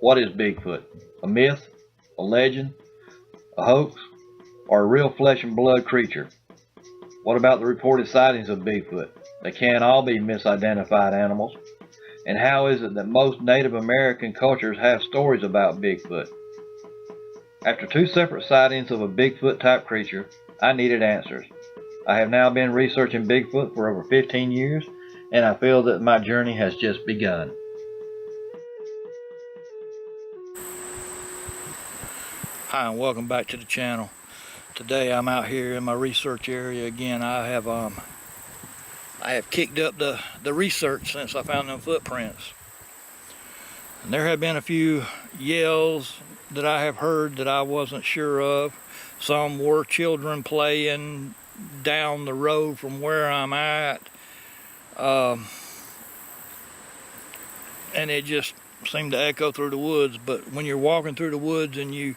What is Bigfoot? A myth? A legend? A hoax? Or a real flesh and blood creature? What about the reported sightings of Bigfoot? They can't all be misidentified animals. And how is it that most Native American cultures have stories about Bigfoot? After 2 separate sightings of a Bigfoot type creature, I needed answers. I have now been researching Bigfoot for over 15 years, and I feel that my journey has just begun. Hi, and welcome back to the channel. Today I'm out here in my research area again. I have kicked up the research since I found them footprints. And there have been a few yells that I have heard that I wasn't sure of. Some were children playing down the road from where I'm at. And it just seemed to echo through the woods. But when you're walking through the woods and you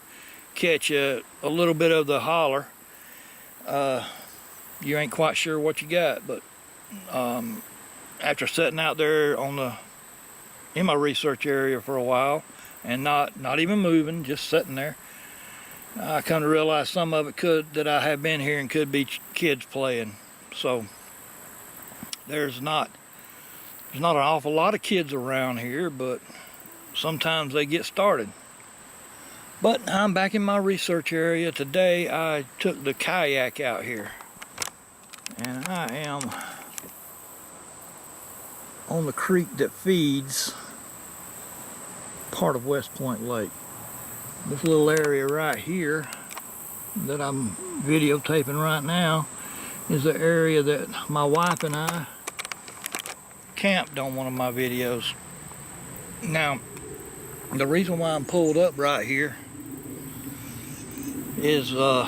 catch a little bit of the holler, you ain't quite sure what you got. But after sitting out there in my research area for a while and not even moving, just sitting there, I come to realize some of it that I have been here and could be kids playing. So there's not an awful lot of kids around here, but sometimes they get started. But I'm back in my research area. Today I took the kayak out here, and I am on the creek that feeds part of West Point Lake. This little area right here that I'm videotaping right now is the area that my wife and I camped on one of my videos. Now, the reason why I'm pulled up right here is I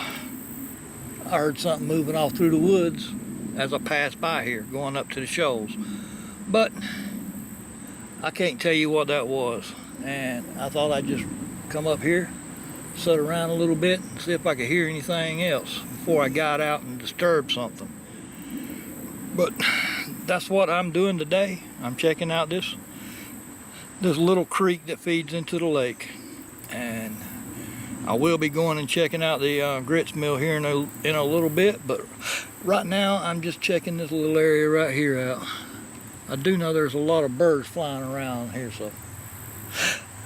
heard something moving off through the woods as I passed by here going up to the shoals, but I can't tell you what that was, and I thought I'd just come up here, sit around a little bit, and see if I could hear anything else before I got out and disturbed something. But that's what I'm doing today. I'm checking out this little creek that feeds into the lake, and I will be going and checking out the grits mill here in a little bit, but right now I'm just checking this little area right here out. I do know there's a lot of birds flying around here, so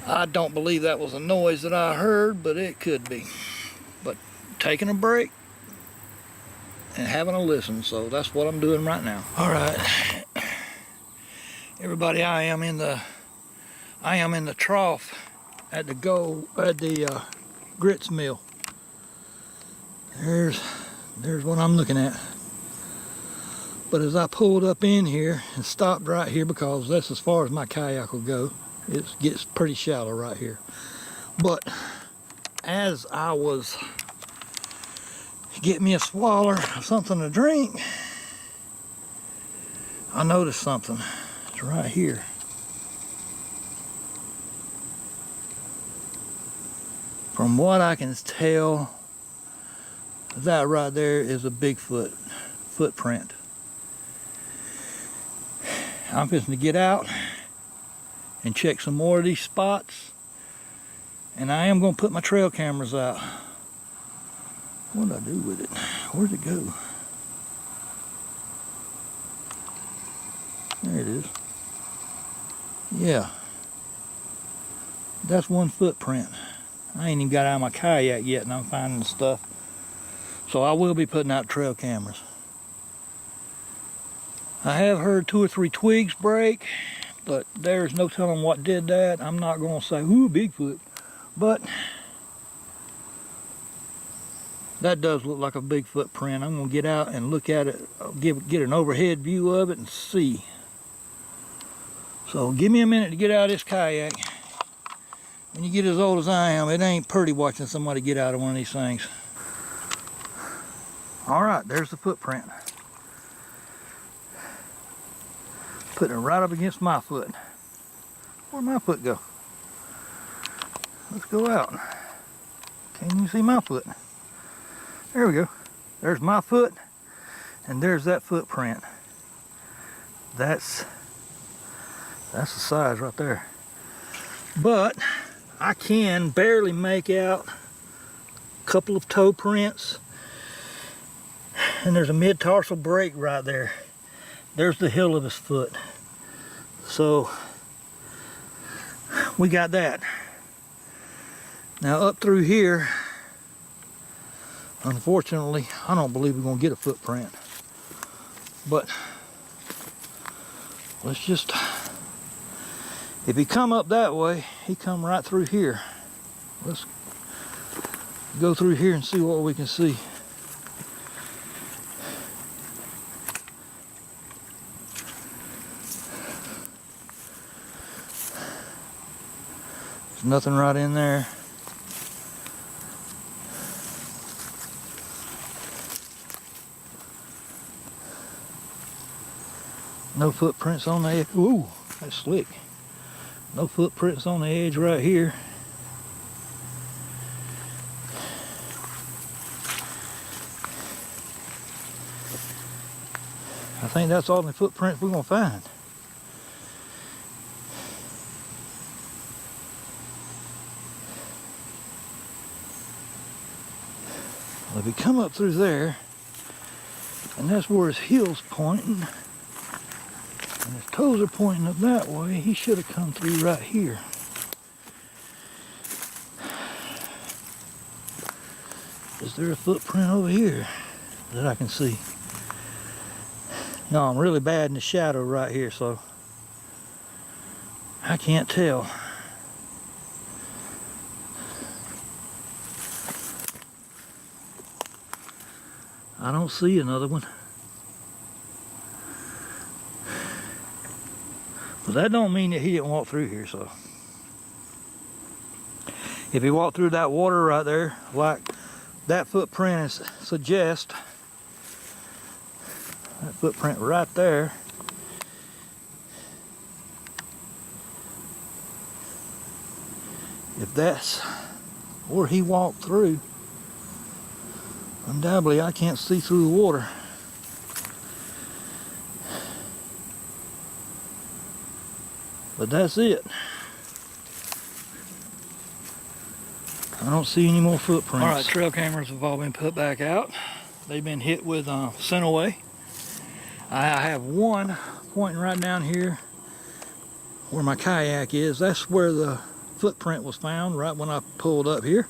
I don't believe that was a noise that I heard, but it could be. But taking a break and having a listen, so that's what I'm doing right now. All right, everybody, I am in the trough at the grits mill. There's what I'm looking at. But as I pulled up in here and stopped right here, because that's as far as my kayak will go, it gets pretty shallow right here. But as I was getting me a swaller of something to drink, I noticed something. It's right here. From what I can tell, that right there is a Bigfoot footprint. I'm fixing to get out and check some more of these spots, and I am going to put my trail cameras out. What did I do with it? Where'd it go? There it is. Yeah, that's one footprint. I ain't even got out of my kayak yet, and I'm finding the stuff. So I will be putting out trail cameras. I have heard 2 or 3 twigs break, but there's no telling what did that. I'm not going to say, ooh, Bigfoot. But that does look like a big footprint. I'm going to get out and look at it, get an overhead view of it and see. So give me a minute to get out of this kayak. When you get as old as I am, it ain't pretty watching somebody get out of one of these things. All right, there's the footprint. Putting it right up against my foot. Where'd my foot go? Let's go out. Can't even see my foot. There we go. There's my foot, and there's that footprint. That's the size right there. But I can barely make out a couple of toe prints. And there's a mid-tarsal break right there. There's the heel of his foot. So we got that. Now up through here, unfortunately, I don't believe we're gonna get a footprint. But let's just, if he come up that way, he come right through here. Let's go through here and see what we can see. There's nothing right in there. No footprints on the edge. Ooh, that's slick. No footprints on the edge right here. I think that's all the footprints we're gonna find. Well, if we come up through there, and that's where his heel's pointing, and his toes are pointing up that way, he should have come through right here. Is there a footprint over here that I can see? No, I'm really bad in the shadow right here, so I can't tell. I don't see another one. But that don't mean that he didn't walk through here, so. If he walked through that water right there, like that footprint suggests, that footprint right there, if that's where he walked through, undoubtedly I can't see through the water. But that's it. I don't see any more footprints. All right, trail cameras have all been put back out. They've been hit with Scent-A-Way. I have one pointing right down here where my kayak is. That's where the footprint was found right when I pulled up here.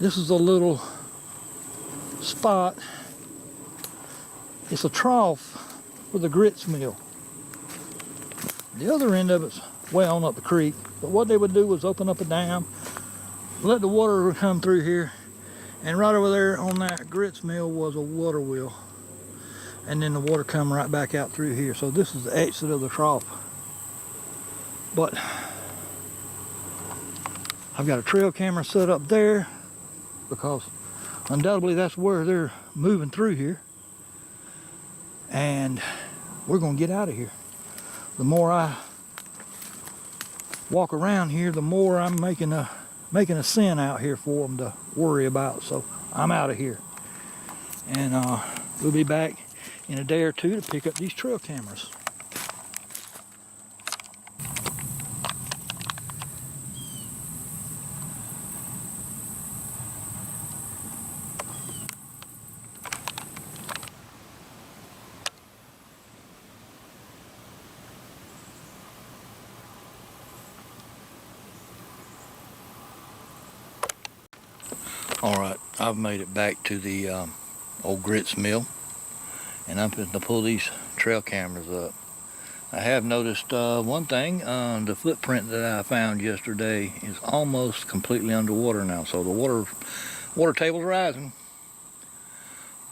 This is a little spot. It's a trough for the grits mill. The other end of it's way on up the creek, but what they would do was open up a dam, let the water come through here, and right over there on that grits mill was a water wheel, and then the water come right back out through here. So this is the exit of the trough. But I've got a trail camera set up there because undoubtedly that's where they're moving through here, and we're gonna get out of here. The more I walk around here, the more I'm making a scent out here for them to worry about. So I'm out of here, and we'll be back in a day or two to pick up these trail cameras. Alright, I've made it back to the old grits mill, and I'm going to pull these trail cameras up. I have noticed one thing, the footprint that I found yesterday is almost completely underwater now, so the water table's rising.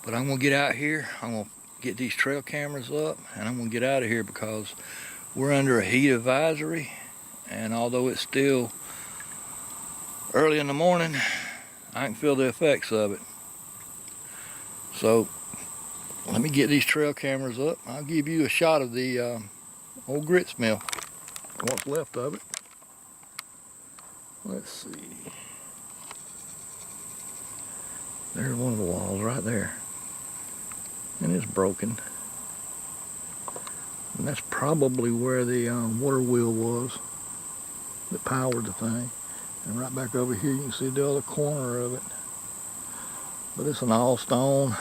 But I'm going to get out here, I'm going to get these trail cameras up, and I'm going to get out of here because we're under a heat advisory, and although it's still early in the morning, I can feel the effects of it. So let me get these trail cameras up. I'll give you a shot of the old grits mill, what's left of it. Let's see. There's one of the walls right there, and it's broken. And that's probably where the water wheel was. that powered the thing. And right back over here you can see the other corner of it. But it's an all stone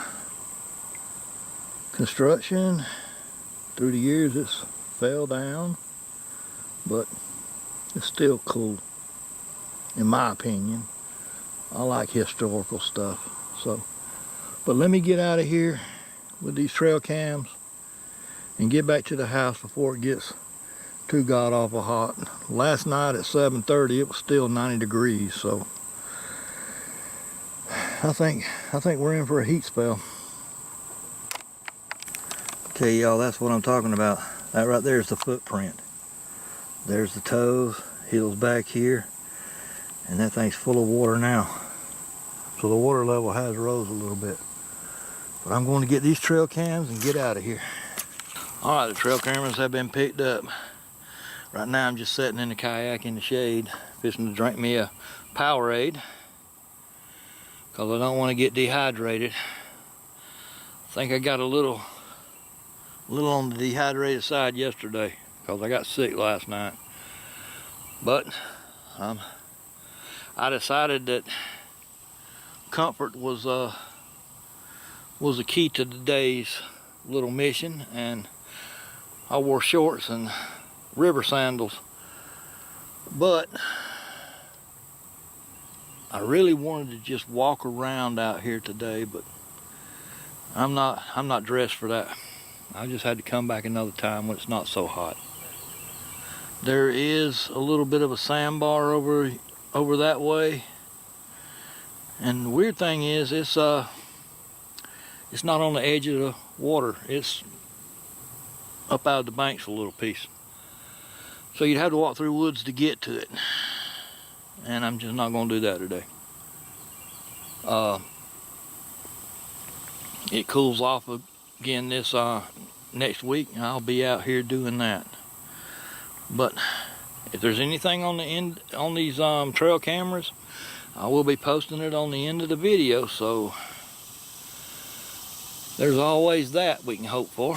construction. Through the years it's fell down, but it's still cool in my opinion. I like historical stuff. So, but let me get out of here with these trail cams and get back to the house before it gets too god awful hot. Last night at 7:30 it was still 90 degrees, so I think we're in for a heat spell. Okay, y'all, that's what I'm talking about. That right there is the footprint. There's the toes, heels back here, and that thing's full of water now. So the water level has rose a little bit. But I'm going to get these trail cams and get out of here. All right, the trail cameras have been picked up. Right now I'm just sitting in the kayak in the shade, fixing to drink me a Powerade, because I don't want to get dehydrated. I think I got a little on the dehydrated side yesterday, because I got sick last night. But I decided that comfort was a key to today's little mission, and I wore shorts and river sandals. But I really wanted to just walk around out here today, but I'm not dressed for that. I just had to come back another time when it's not so hot. There is a little bit of a sandbar over that way, and the weird thing is it's not on the edge of the water. It's up out of the banks a little piece. So you'd have to walk through woods to get to it. And I'm just not going to do that today. It cools off again this next week, and I'll be out here doing that. But if there's anything on the end on these trail cameras, I will be posting it on the end of the video, so there's always that we can hope for.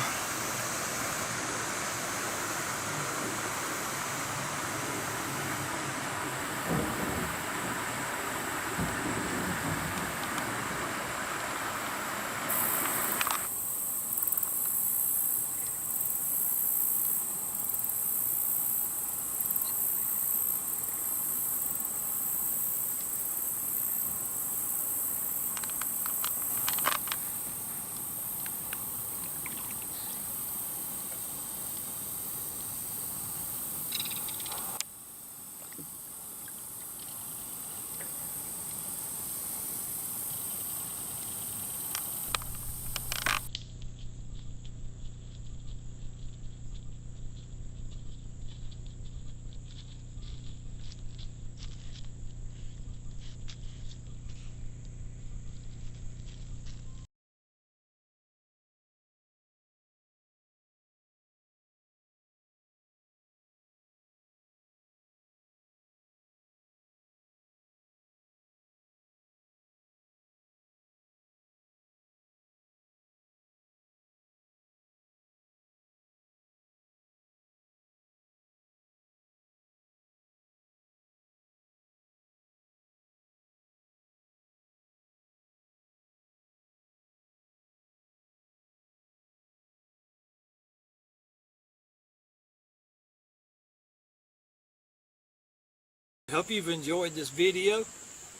I hope you've enjoyed this video.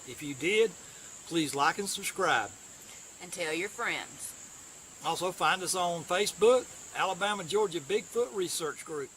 If you did, please like and subscribe. And tell your friends. Also find us on Facebook, Alabama Georgia Bigfoot Research Group.